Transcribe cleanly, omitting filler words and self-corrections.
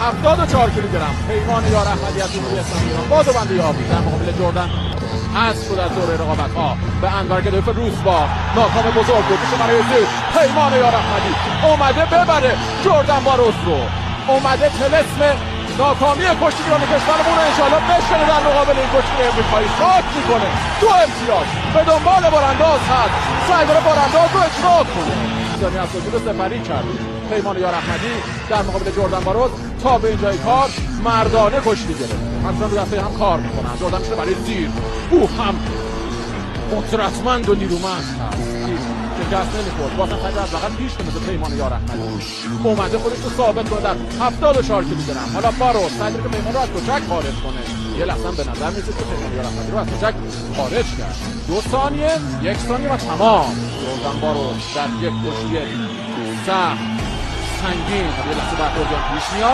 74 کیلوگرم پیمان یار احمدی از جمهوری اسلامی ایران با دو بنده یابی در مقابل جردن حذف شد از دوره رقابت‌ها به انور گدایف روسبا. ناکام بزرگ بود میشه برای زیر پیمان یار احمدی اومده ببره جردن باروس رو، اومده طلسم ناکامی کشتیگیران کشورمون رو انشالله بشکنه در مقابل این کشتی امریکایی. شاک میکنه دو امتیاز به دنبال بارانداز هست، سعی داره بارانداز رو اجرا کنه. زنی از وجود سپری کرد پیمان یار احمدی در مقابل جردن باروس تا به اینجای کار مردانه کشتی گرفت. همچنان رو دسته هم کار میکنن. جردن میشه برای زیر، او هم قدرتمند و نیرومند هست، شکست نمیخورد. بازم خیلی از واقعا پیش مثل پیمان یار احمدی اومده خودش رو ثابت کنه در 74 کیلوگرم. حالا باروس سعی که پیمان رو از کوچک خارج کنه. یه لحظه به نظر میرسید که پیمان یار احمدی رو از کوچک خارج کرد. 2 ثانیه، 1 ثانیه و تمام. جردن باروس در یک کشتی سخت سنگین یه لحظه بعد پیش میاد.